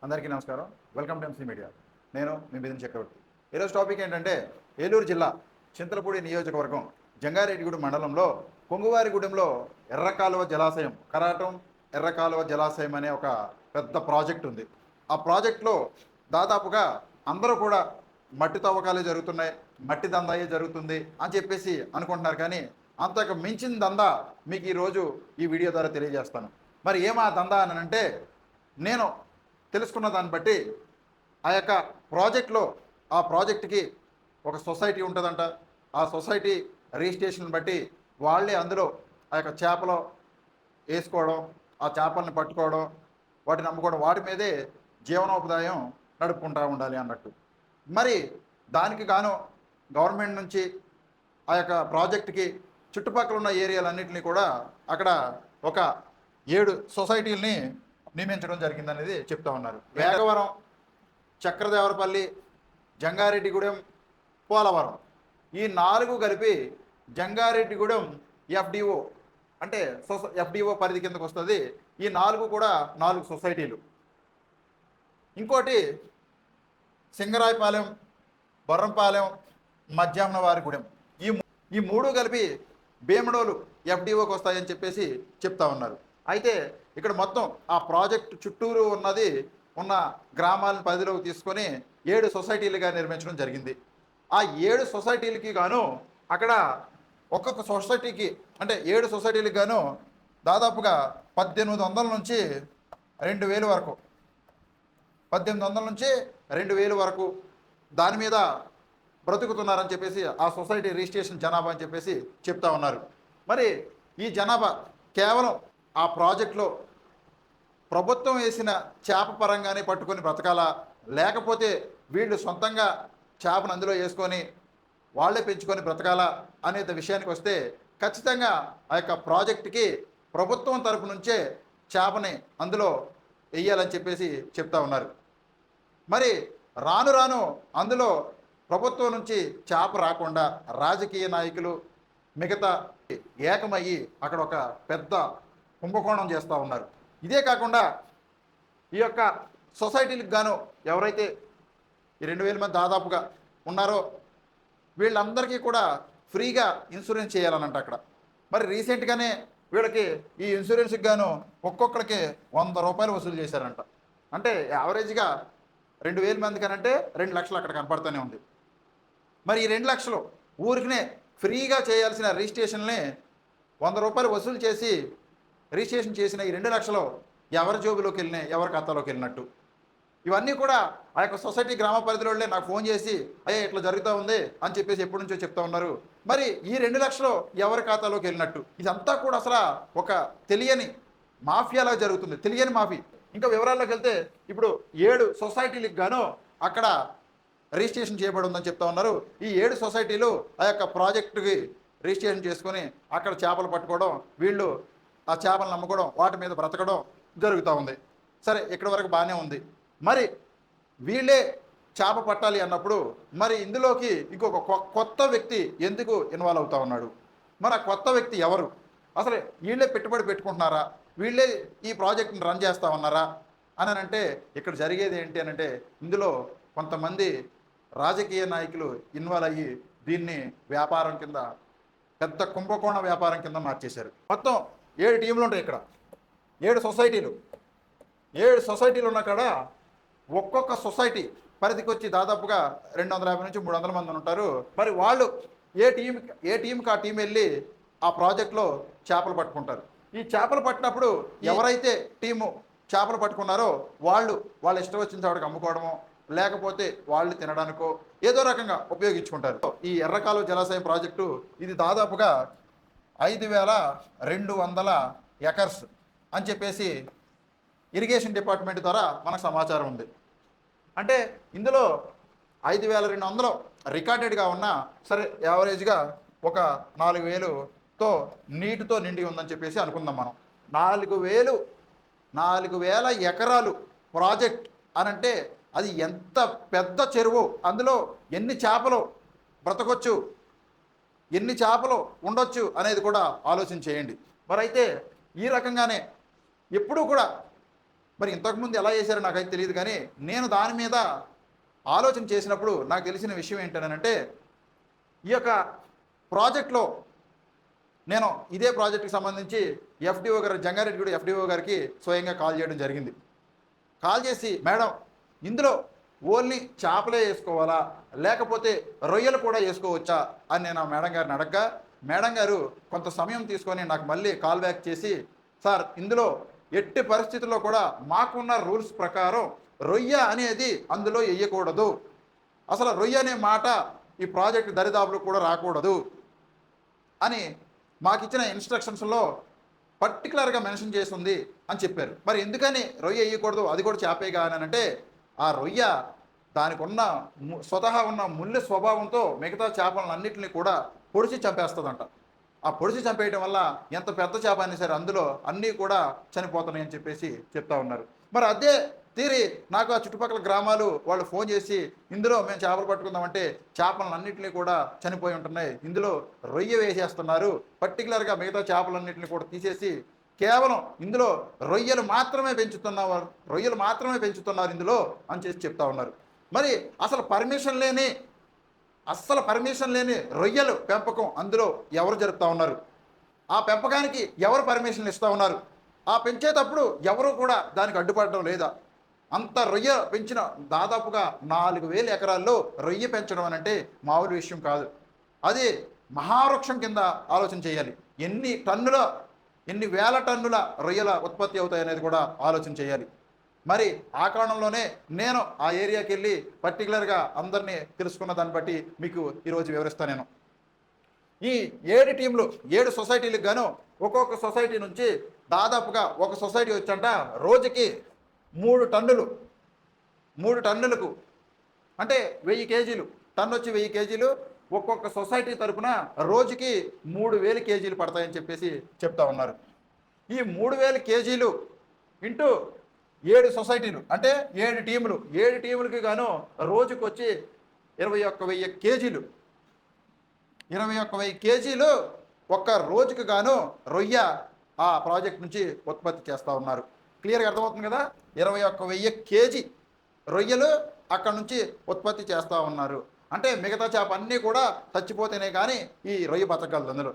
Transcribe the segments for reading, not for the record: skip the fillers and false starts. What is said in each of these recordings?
అందరికీ నమస్కారం. Welcome to MC media. నేను మీ మిథున్ చక్రవర్తి. ఈరోజు టాపిక్ ఏంటంటే ఏలూరు జిల్లా చింతలపూడి నియోజకవర్గం జంగారెడ్డిగూడెం మండలంలో కొంగువారిగూడెంలో ఎర్రకాలువ జలాశయం కరాటం ఎర్రకాలువ జలాశయం అనే ఒక పెద్ద ప్రాజెక్ట్ ఉంది. ఆ ప్రాజెక్ట్లో దాదాపుగా అందరూ కూడా మట్టి తవ్వకాలే జరుగుతున్నాయి, మట్టి దందాయే జరుగుతుంది అని చెప్పేసి అనుకుంటున్నారు. కానీ అంతకు మించిన దందా మీకు ఈరోజు ఈ వీడియో ద్వారా తెలియజేస్తాను. మరి ఏమా దందా అని అంటే, నేను తెలుసుకున్న దాన్ని బట్టి ఆ యొక్క ప్రాజెక్ట్లో ఆ ప్రాజెక్ట్కి ఒక సొసైటీ ఉంటుందంట. ఆ సొసైటీ రిజిస్ట్రేషన్ బట్టి వాళ్ళే అందులో ఆ యొక్క చేపలు వేసుకోవడం, ఆ చేపల్ని పట్టుకోవడం, వాటిని అమ్ముకోవడం, వాటి మీదే జీవనోపాయం నడుపుకుంటూ ఉండాలి అన్నట్టు. మరి దానికి గాను గవర్నమెంట్ నుంచి ఆ యొక్క ప్రాజెక్ట్కి చుట్టుపక్కల ఉన్న ఏరియాలన్నింటినీ కూడా అక్కడ ఒక 7 సొసైటీలని నియమించడం జరిగిందనేది చెప్తా ఉన్నారు. వేగవరం, చక్రదేవరపల్లి, జంగారెడ్డిగూడెం, పోలవరం ఈ 4 కలిపి జంగారెడ్డిగూడెం ఎఫ్డిఓ అంటే ఎఫ్డిఓ పరిధి కిందకు వస్తుంది. ఈ 4 కూడా 4 సొసైటీలు. ఇంకోటి సింగరాయపాలెం, బొర్రంపాలెం, మధ్యాహ్నవారిగూడెం ఈ 3 కలిపి భీమడోలు ఎఫ్డిఓకి వస్తాయని చెప్పేసి చెప్తా ఉన్నారు. అయితే ఇక్కడ మొత్తం ఆ ప్రాజెక్ట్ చుట్టూరు ఉన్న గ్రామాలను పరిధిలోకి తీసుకొని 7 సొసైటీలుగా నిర్మించడం జరిగింది. ఆ 7 సొసైటీలకి గాను అక్కడ ఒక్కొక్క సొసైటీకి అంటే 7 సొసైటీలకు గాను దాదాపుగా 1800 నుంచి 2000 వరకు 1800 నుంచి 2000 వరకు దాని మీద బ్రతుకుతున్నారని చెప్పేసి ఆ సొసైటీ రిజిస్ట్రేషన్ జనాభా అని చెప్పేసి చెప్తా ఉన్నారు. మరి ఈ జనాభా కేవలం ఆ ప్రాజెక్టులో ప్రభుత్వం వేసిన చేప పరంగానే పట్టుకొని బ్రతకాలా, లేకపోతే వీళ్ళు సొంతంగా చేపను అందులో వేసుకొని వాళ్ళే పెంచుకొని బ్రతకాలా అనే విషయానికి వస్తే ఖచ్చితంగా ఆ యొక్క ప్రాజెక్టుకి ప్రభుత్వం తరపు నుంచే చేపని అందులో వేయాలని చెప్పేసి చెప్తా ఉన్నారు. మరి రాను రాను అందులో ప్రభుత్వం నుంచి చేప రాకుండా రాజకీయ నాయకులు మిగతా ఏకమయ్యి అక్కడ ఒక పెద్ద కుంభకోణం చేస్తూ ఉన్నారు. ఇదే కాకుండా ఈ యొక్క సొసైటీలకు గాను ఎవరైతే ఈ 2000 మంది దాదాపుగా ఉన్నారో వీళ్ళందరికీ కూడా ఫ్రీగా ఇన్సూరెన్స్ చేయాలనంట అక్కడ. మరి రీసెంట్గానే వీళ్ళకి ఈ ఇన్సూరెన్స్కి గాను ఒక్కొక్కరికి 100 రూపాయలు వసూలు చేశారంట. అంటే యావరేజ్గా 2000 మంది కనంటే 2 లక్షలు అక్కడ కనపడుతూనే ఉంది. మరి ఈ 2 లక్షలు ఊరికినే ఫ్రీగా చేయాల్సిన రిజిస్ట్రేషన్ని 100 రూపాయలు వసూలు చేసి రిజిస్ట్రేషన్ చేసిన ఈ 2 లక్షలు ఎవరి జోబులోకి వెళ్ళినాయి, ఎవరి ఖాతాలోకి వెళ్ళినట్టు. ఇవన్నీ కూడా ఆ యొక్క సొసైటీ గ్రామ పరిధిలోనే నాకు ఫోన్ చేసి అయ్యా ఇట్లా జరుగుతూ ఉంది అని చెప్పేసి ఎప్పటి నుంచో చెప్తా ఉన్నారు. మరి ఈ 2 లక్షలు ఎవరి ఖాతాలోకి వెళ్ళినట్టు, ఇదంతా కూడా అసలు ఒక తెలియని మాఫియాలా జరుగుతుంది, తెలియని మాఫీ. ఇంకా వివరాల్లోకి వెళ్తే ఇప్పుడు 7 సొసైటీలకు గాను అక్కడ రిజిస్ట్రేషన్ చేయబడి ఉందని చెప్తా ఉన్నారు. ఈ 7 సొసైటీలు ఆ యొక్క ప్రాజెక్టుకి రిజిస్ట్రేషన్ చేసుకొని అక్కడ చేపలు పట్టుకోవడం, వీళ్ళు ఆ చేపలను అమ్ముకోవడం, వాటి మీద బ్రతకడం జరుగుతూ ఉంది. సరే, ఇక్కడి వరకు బాగానే ఉంది. మరి వీళ్ళే చేప పట్టాలి అన్నప్పుడు మరి ఇందులోకి ఇంకొక కొత్త వ్యక్తి ఎందుకు ఇన్వాల్వ్ అవుతా ఉన్నాడు? మరి ఆ కొత్త వ్యక్తి ఎవరు? అసలు వీళ్ళే పెట్టుబడి పెట్టుకుంటున్నారా, వీళ్ళే ఈ ప్రాజెక్ట్ని రన్ చేస్తూ ఉన్నారా అని అంటే ఇక్కడ జరిగేది ఏంటి అని అంటే, ఇందులో కొంతమంది రాజకీయ నాయకులు ఇన్వాల్వ్ అయ్యి దీన్ని వ్యాపారం కింద, పెద్ద కుంభకోణ వ్యాపారం కింద మార్చేశారు. మొత్తం 7 టీంలు ఉంటాయి ఇక్కడ, 7 సొసైటీలు ఉన్న కాడ ఒక్కొక్క సొసైటీ పరిధికి వచ్చి దాదాపుగా 250 నుంచి 300 మంది ఉంటారు. మరి వాళ్ళు ఏ టీంకి ఆ టీం వెళ్ళి ఆ ప్రాజెక్ట్లో చేపలు పట్టుకుంటారు. ఈ చేపలు పట్టినప్పుడు ఎవరైతే టీము చేపలు పట్టుకున్నారో వాళ్ళ ఇష్టం వచ్చిన చోటకి అమ్ముకోవడమో, లేకపోతే వాళ్ళు తినడానికో ఏదో రకంగా ఉపయోగించుకుంటారు. ఈ ఎర్రకాలువ జలాశయం ప్రాజెక్టు ఇది దాదాపుగా 5200 ఎకర్స్ అని చెప్పేసి ఇరిగేషన్ డిపార్ట్మెంట్ ద్వారా మనకు సమాచారం ఉంది. అంటే ఇందులో 5200 రికార్డెడ్గా ఉన్నా సరే యావరేజ్గా ఒక 4000తో నీటితో నిండి ఉందని చెప్పేసి అనుకుందాం మనం. 4000 ఎకరాలు ప్రాజెక్ట్ అనంటే అది ఎంత పెద్ద చెరువు, అందులో ఎన్ని చేపలు బ్రతకొచ్చు, ఎన్ని చేపలు ఉండొచ్చు అనేది కూడా ఆలోచన చేయండి. మరి అయితే ఈ రకంగానే ఎప్పుడూ కూడా మరి ఇంతకుముందు ఎలా చేశారో నాకైతే తెలియదు, కానీ నేను దాని మీద ఆలోచన చేసినప్పుడు నాకు తెలిసిన విషయం ఏంటనంటే, ఈ యొక్క ప్రాజెక్ట్లో నేను ఇదే ప్రాజెక్టుకి సంబంధించి ఎఫ్డిఓ గారు, జంగారెడ్డిగూడ ఎఫ్డిఓ గారికి స్వయంగా కాల్ చేయడం జరిగింది. కాల్ చేసి, మేడం ఇందులో ఓన్లీ చేపలే వేసుకోవాలా లేకపోతే రొయ్యలు కూడా వేసుకోవచ్చా అని నేను ఆ మేడం గారిని అడగగా, మేడం గారు కొంత సమయం తీసుకొని నాకు మళ్ళీ కాల్ బ్యాక్ చేసి, సార్ ఇందులో ఎట్టి పరిస్థితుల్లో కూడా మాకున్న రూల్స్ ప్రకారం రొయ్య అనేది అందులో వేయకూడదు, అసలు రొయ్య అనే మాట ఈ ప్రాజెక్ట్ దరిదాపులు కూడా రాకూడదు అని మాకు ఇచ్చిన ఇన్స్ట్రక్షన్స్లో పర్టికులర్గా మెన్షన్ చేసి ఉంది అని చెప్పారు. మరి ఎందుకని రొయ్య వేయకూడదు, అది కూడా చేపేగా అని అంటే, ఆ రొయ్య దానికి ఉన్న స్వతహా ఉన్న ముళ్ళు స్వభావంతో మిగతా చేపలన్నింటినీ కూడా పొడిచి చంపేస్తుందంట. ఆ పొడిచి చంపేయడం వల్ల ఎంత పెద్ద చేప అయినా సరే అందులో అన్నీ కూడా చనిపోతున్నాయి అని చెప్పేసి చెప్తా ఉన్నారు. మరి అదే తీరి నాకు ఆ చుట్టుపక్కల గ్రామాలు వాళ్ళు ఫోన్ చేసి, ఇందులో మేము చేపలు పట్టుకుందామంటే చేపలన్నింటినీ కూడా చనిపోయి ఉంటున్నాయి, ఇందులో రొయ్య వేసేస్తున్నారు, పర్టికులర్గా మిగతా చేపలన్నింటినీ కూడా తీసేసి కేవలం ఇందులో రొయ్యలు మాత్రమే పెంచుతున్నారు ఇందులో అని చేసి చెప్తా ఉన్నారు. మరి అసలు పర్మిషన్ లేని రొయ్యలు పెంపకం అందులో ఎవరు జరుపుతూ ఉన్నారు, ఆ పెంపకానికి ఎవరు పర్మిషన్లు ఇస్తూ ఉన్నారు, ఆ పెంచేటప్పుడు ఎవరు కూడా దానికి అడ్డుపడడం లేదా? అంత రొయ్య పెంచిన దాదాపుగా 4000 ఎకరాల్లో రొయ్య పెంచడం అని అంటే మామూలు విషయం కాదు. అది మహావృక్షం కింద ఆలోచన చేయాలి. ఎన్ని వేల టన్నుల రొయ్యల ఉత్పత్తి అవుతాయి అనేది కూడా ఆలోచన చేయాలి. మరి ఆ కారణంలోనే నేను ఆ ఏరియాకి వెళ్ళి పర్టికులర్గా అందరినీ తెలుసుకున్న దాన్ని బట్టి మీకు ఈరోజు వివరిస్తాను. నేను ఈ 7 టీంలు 7 సొసైటీలకు గాను ఒక్కొక్క సొసైటీ నుంచి దాదాపుగా ఒక సొసైటీ వచ్చంట రోజుకి 3 టన్నులకు అంటే 1000 కేజీలు, టన్ను వచ్చి 1000 కేజీలు, ఒక్కొక్క సొసైటీ తరపున రోజుకి 3000 కేజీలు పడతాయని చెప్పేసి చెప్తా ఉన్నారు. ఈ 3000 కేజీలు ఇంటూ 7 సొసైటీలు అంటే 7 టీములు, 7 టీములకి గాను రోజుకి వచ్చి 21,000 కేజీలు, 21,000 కేజీలు ఒక్క రోజుకి గాను రొయ్య ఆ ప్రాజెక్ట్ నుంచి ఉత్పత్తి చేస్తూ ఉన్నారు. క్లియర్గా అర్థమవుతుంది కదా? 21,000 కేజీ రొయ్యలు అక్కడ నుంచి ఉత్పత్తి చేస్తూ ఉన్నారు. అంటే మిగతా చేప అన్నీ కూడా చచ్చిపోతేనే కానీ ఈ రొయ్య బతకగలదు అందులో.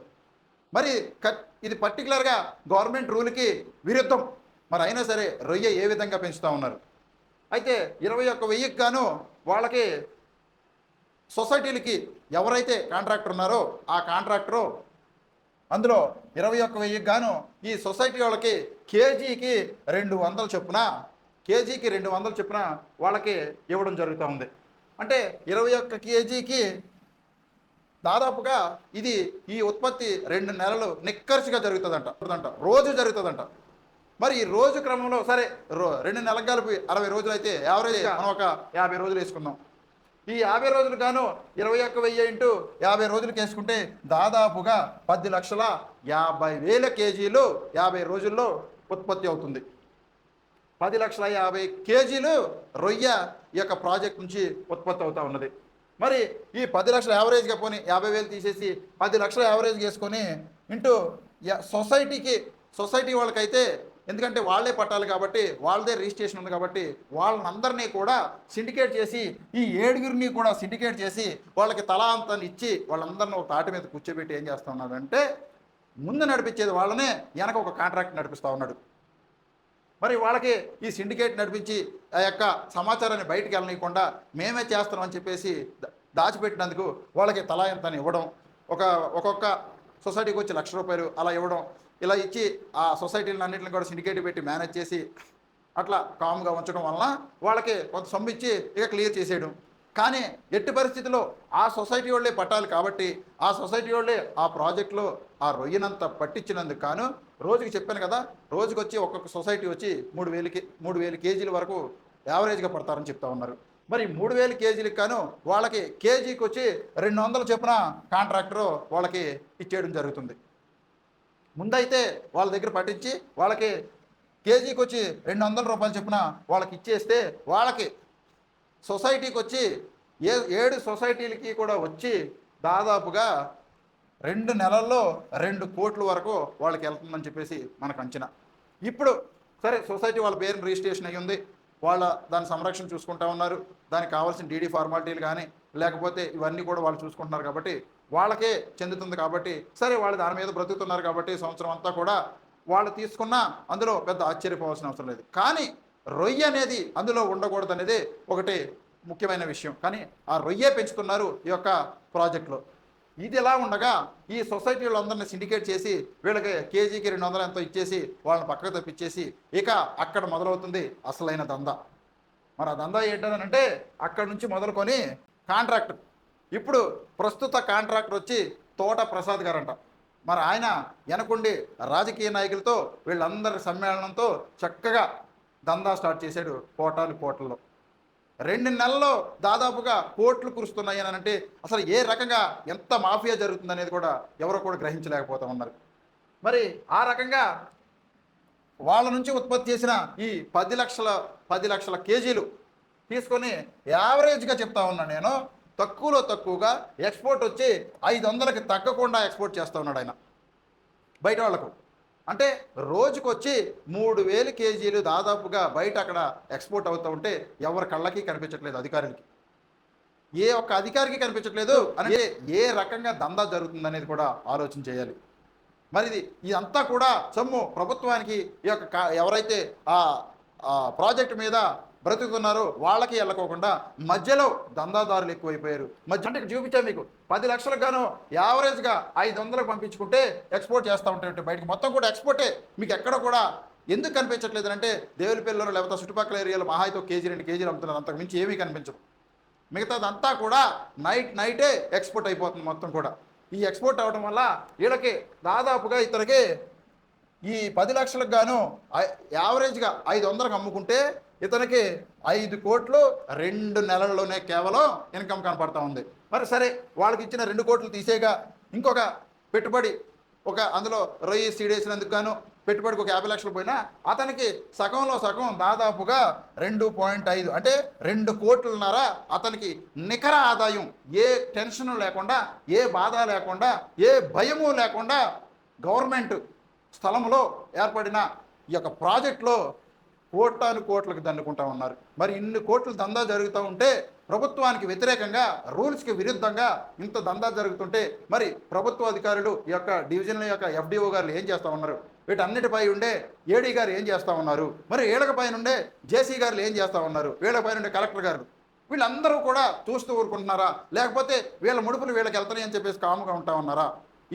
మరి ఇది పర్టికులర్గా గవర్నమెంట్ రూల్కి విరుద్ధం. మరి అయినా సరే రొయ్య ఏ విధంగా పెంచుతూ ఉన్నారు? అయితే 21,000కి గాను వాళ్ళకి సొసైటీలకి ఎవరైతే కాంట్రాక్టర్ ఉన్నారో ఆ కాంట్రాక్టరు అందులో 21,000కి గాను ఈ సొసైటీ వాళ్ళకి కేజీకి 200 చొప్పున వాళ్ళకి ఇవ్వడం జరుగుతూ ఉంది. అంటే 21 కేజీకి దాదాపుగా ఈ ఉత్పత్తి 2 నెలలు నిక్కర్చిగా జరుగుతుందంట, రోజు జరుగుతుందంట. మరి ఈ రోజు క్రమంలో సరే 2 నెలలకు కలిపి 60 రోజులు అయితే యావరేజ్ మనం ఒక 50 రోజులు వేసుకుందాం. ఈ 50 రోజులు గాను 21,000 ఇంటూ 50 రోజులకి వేసుకుంటే దాదాపుగా 10,50,000 కేజీలు 50 రోజుల్లో ఉత్పత్తి అవుతుంది. 10,50,000 కేజీలు రొయ్య ఈ యొక్క ప్రాజెక్ట్ నుంచి ఉత్పత్తి అవుతూ ఉన్నది. మరి ఈ 10 లక్షల యావరేజ్గా పోనీ 50,000 తీసేసి 10 లక్షల యావరేజ్గా వేసుకొని ఇంటూ సొసైటీ వాళ్ళకైతే, ఎందుకంటే వాళ్ళే పట్టాలి కాబట్టి వాళ్ళదే రిజిస్ట్రేషన్ ఉంది కాబట్టి వాళ్ళందరినీ కూడా సిండికేట్ చేసి ఈ 7గురిని కూడా సిండికేట్ చేసి వాళ్ళకి తలా అంతాన్ని ఇచ్చి వాళ్ళందరినీ ఒక తాటి మీద కూర్చోబెట్టి ఏం చేస్తూ ఉన్నాడంటే, ముందు నడిపించేది వాళ్ళనే, వెనక ఒక కాంట్రాక్ట్ నడిపిస్తూ ఉన్నాడు. మరి వాళ్ళకి ఈ సిండికేట్ నడిపించి ఆ యొక్క సమాచారాన్ని బయటికి వెళ్ళనీయకుండా మేమే చేస్తామని చెప్పేసి దాచిపెట్టినందుకు వాళ్ళకి తలా ఎంతని ఇవ్వడం, ఒక్కొక్క సొసైటీకి వచ్చి ₹1,00,000 అలా ఇవ్వడం, ఇలా ఇచ్చి ఆ సొసైటీలను అన్నింటిని కూడా సిండికేట్ పెట్టి మేనేజ్ చేసి అట్లా కామ్గా ఉంచడం వలన వాళ్ళకి కొంత సొమ్ము ఇచ్చి ఇక క్లియర్ చేసేయడం. కానీ ఎట్టి పరిస్థితుల్లో ఆ సొసైటీ వాళ్ళే పట్టాలి కాబట్టి ఆ సొసైటీ వాళ్ళే ఆ ప్రాజెక్టులో ఆ రొయ్యనంతా పట్టించినందుకు కాను రోజుకి చెప్పాను కదా, రోజుకి వచ్చి ఒక్కొక్క సొసైటీ వచ్చి 3,000 కేజీల వరకు యావరేజ్గా పడతారని చెప్తా ఉన్నారు. మరి 3,000 కేజీలకు కాను వాళ్ళకి కేజీకి వచ్చి 200 చొప్పున కాంట్రాక్టరు వాళ్ళకి ఇచ్చేయడం జరుగుతుంది. ముందైతే వాళ్ళ దగ్గర పట్టించి వాళ్ళకి కేజీకి వచ్చి ₹200 చొప్పున వాళ్ళకి ఇచ్చేస్తే వాళ్ళకి సొసైటీకి వచ్చి 7 సొసైటీలకి కూడా వచ్చి దాదాపుగా 2 నెలల్లో 2 కోట్ల వరకు వాళ్ళకి వెళ్తుందని చెప్పేసి మనకు అంచనా. ఇప్పుడు సరే సొసైటీ వాళ్ళ పేరుని రిజిస్ట్రేషన్ అయ్యి ఉంది, వాళ్ళ దాని సంరక్షణ చూసుకుంటా ఉన్నారు, దానికి కావాల్సిన డీడీ ఫార్మాలిటీలు కానీ లేకపోతే ఇవన్నీ కూడా వాళ్ళు చూసుకుంటున్నారు కాబట్టి వాళ్ళకే చెందుతుంది కాబట్టి సరే వాళ్ళు దాని మీద బ్రతుకుతున్నారు కాబట్టి సంవత్సరం అంతా కూడా వాళ్ళు తీసుకున్న అందులో పెద్ద ఆశ్చర్యపోవాల్సిన అవసరం లేదు. కానీ రొయ్య అనేది అందులో ఉండకూడదు అనేది ఒకటి ముఖ్యమైన విషయం. కానీ ఆ రొయ్యే పెంచుతున్నారు ఈ యొక్క ప్రాజెక్టులో. ఇది ఎలా ఉండగా ఈ సొసైటీలో అందరిని సిండికేట్ చేసి వీళ్ళకి కేజీకి 200 ఎంతో ఇచ్చేసి వాళ్ళని పక్కకు తప్పించేసి ఇక అక్కడ మొదలవుతుంది అసలైన దందా. మరి ఆ దందా ఏంటనంటే అక్కడి నుంచి మొదలుకొని కాంట్రాక్టర్, ఇప్పుడు ప్రస్తుత కాంట్రాక్టర్ వచ్చి తోట ప్రసాద్ గారంట. మరి ఆయన వెనకుండి రాజకీయ నాయకులతో వీళ్ళందరి సమ్మేళనంతో చక్కగా దందా స్టార్ట్ చేశాడు కోటల్లో. 2 నెలల్లో దాదాపుగా కోట్లు కురుస్తున్నాయి అని అంటే అసలు ఏ రకంగా ఎంత మాఫియా జరుగుతుంది అనేది కూడా ఎవరో కూడా గ్రహించలేకపోతూ ఉన్నారు. మరి ఆ రకంగా వాళ్ళ నుంచి ఉత్పత్తి చేసిన ఈ 10 లక్షల కేజీలు తీసుకొని యావరేజ్గా చెప్తా ఉన్నాను నేను, తక్కువలో తక్కువగా ఎక్స్పోర్ట్ వచ్చి 500కి తగ్గకుండా ఎక్స్పోర్ట్ చేస్తూ ఉన్నాడు ఆయన బయట వాళ్ళకు. అంటే రోజుకొచ్చి 3000 కేజీలు దాదాపుగా బయట అక్కడ ఎక్స్పోర్ట్ అవుతూ ఉంటే ఎవరి కళ్ళకి కనిపించట్లేదు, అధికారులకి ఏ ఒక్క అధికారికి కనిపించట్లేదు. అంటే ఏ రకంగా దందా జరుగుతుంది అనేది కూడా ఆలోచన చేయాలి. మరి ఇదంతా కూడా సొమ్ము ప్రభుత్వానికి ఈ యొక్క ఎవరైతే ఆ ప్రాజెక్టు మీద బ్రతుకుతున్నారో వాళ్ళకి వెళ్ళకోకుండా మధ్యలో దందాదారులు ఎక్కువైపోయారు. అంటే చూపించా మీకు 10 లక్షలకు గాను యావరేజ్గా 500లకు పంపించుకుంటే ఎక్స్పోర్ట్ చేస్తూ ఉంటాయి బయటకు, మొత్తం కూడా ఎక్స్పోర్టే. మీకు ఎక్కడ కూడా ఎందుకు కనిపించట్లేదు అంటే దేవులపల్లిలో లేకపోతే చుట్టుపక్కల ఏరియాలో మహా అయితే కేజీ 2 కేజీలు అమ్ముతున్నారు, అంతకు మించి ఏమీ కనిపించదు. మిగతాదంతా కూడా నైటే ఎక్స్పోర్ట్ అయిపోతుంది మొత్తం కూడా. ఈ ఎక్స్పోర్ట్ అవడం వల్ల వీళ్ళకి దాదాపుగా ఇతనికి ఈ 10 లక్షలకు గాను యావరేజ్గా 500కు అమ్ముకుంటే ఇతనికి 5 కోట్లు 2 నెలల్లోనే కేవలం ఇన్కమ్ కనపడతా ఉంది. మరి సరే వాళ్ళకి ఇచ్చిన 2 కోట్లు తీసేగా ఇంకొక పెట్టుబడి ఒక అందులో రొయ్యి సీడేసినందుకు గాను పెట్టుబడికి ఒక 50 లక్షలు పోయినా అతనికి సగంలో సగం దాదాపుగా 2.5 అంటే 2 కోట్లున్నర అతనికి నికర ఆదాయం. ఏ టెన్షన్ లేకుండా, ఏ బాధ లేకుండా, ఏ భయము లేకుండా గవర్నమెంట్ స్థలంలో ఏర్పడిన ఈ యొక్క ప్రాజెక్టులో కోట్లకు దండుకుంటా ఉన్నారు. మరి ఇన్ని కోట్లు దందా జరుగుతూ ఉంటే ప్రభుత్వానికి వ్యతిరేకంగా రూల్స్కి విరుద్ధంగా ఇంత దందా జరుగుతుంటే మరి ప్రభుత్వ అధికారులు ఈ యొక్క డివిజన్ల యొక్క ఎఫ్డిఓ గారు ఏం చేస్తూ ఉన్నారు, వీటన్నిటిపై ఉండే ఏడీ గారు ఏం చేస్తూ ఉన్నారు, మరి వీళ్ళకి పైన ఉండే జేసీ గారు ఏం చేస్తూ ఉన్నారు, వీళ్ళకి పైన ఉండే కలెక్టర్ గారు వీళ్ళందరూ కూడా చూస్తూ ఊరుకుంటున్నారా, లేకపోతే వీళ్ళ ముడుపులు వీళ్ళకి వెళ్తాయి అని చెప్పేసి కాముగా ఉంటా ఉన్నారా?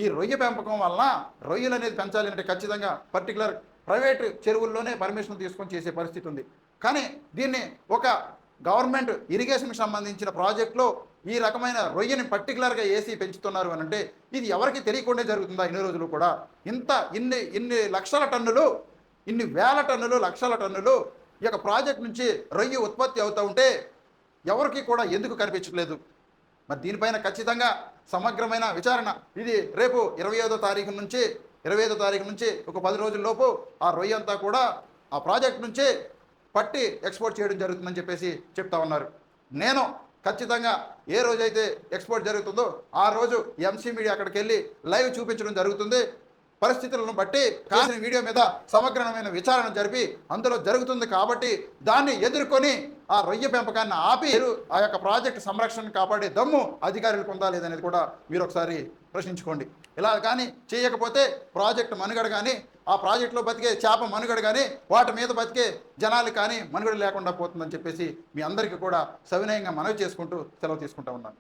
ఈ రొయ్య పెంపకం వలన రొయ్యలు అనేది పెంచాలి అంటే ఖచ్చితంగా పర్టికులర్ ప్రైవేటు చెరువుల్లోనే పర్మిషన్ తీసుకొని చేసే పరిస్థితి ఉంది. కానీ దీన్ని ఒక గవర్నమెంట్ ఇరిగేషన్కి సంబంధించిన ప్రాజెక్టులో ఈ రకమైన రొయ్యని పర్టికులర్గా ఏసీ పెంచుతున్నారు అని అంటే ఇది ఎవరికి తెలియకుండా జరుగుతుందా? ఇన్ని రోజులు కూడా ఇన్ని లక్షల టన్నులు, ఇన్ని వేల టన్నులు, లక్షల టన్నులు ఈ యొక్క ప్రాజెక్ట్ నుంచి రొయ్య ఉత్పత్తి అవుతూ ఉంటే ఎవరికి కూడా ఎందుకు కనిపించట్లేదు? మరి దీనిపైన ఖచ్చితంగా సమగ్రమైన విచారణ. ఇది రేపు 25వ తారీఖు నుంచి ఒక 10 రోజుల్లోపు ఆ రొయ్య అంతా కూడా ఆ ప్రాజెక్ట్ నుంచి పట్టి ఎక్స్పోర్ట్ చేయడం జరుగుతుందని చెప్పేసి చెప్తా ఉన్నారు. నేను ఖచ్చితంగా ఏ రోజైతే ఎక్స్పోర్ట్ జరుగుతుందో ఆ రోజు ఎంసీ మీడియా అక్కడికి వెళ్ళి లైవ్ చూపించడం జరుగుతుంది. పరిస్థితులను బట్టి కాసిన వీడియో మీద సమగ్రమైన విచారణ జరిపి అందులో జరుగుతుంది కాబట్టి దాన్ని ఎదుర్కొని ఆ రొయ్య పెంపకాన్ని ఆపి ఆ యొక్క ప్రాజెక్టు సంరక్షణను కాపాడే దమ్ము అధికారులు పొందా లేదనేది కూడా మీరు ఒకసారి ప్రశ్నించుకోండి. ఇలా కానీ చేయకపోతే ప్రాజెక్టు మనుగడ కానీ, ఆ ప్రాజెక్టులో బతికే చేప మనుగడ కానీ, వాటి మీద బతికే జనాలు కానీ మనుగడ లేకుండా పోతుందని చెప్పేసి మీ అందరికీ కూడా సవినయంగా మనవి చేసుకుంటూ సెలవు తీసుకుంటా ఉన్నాను.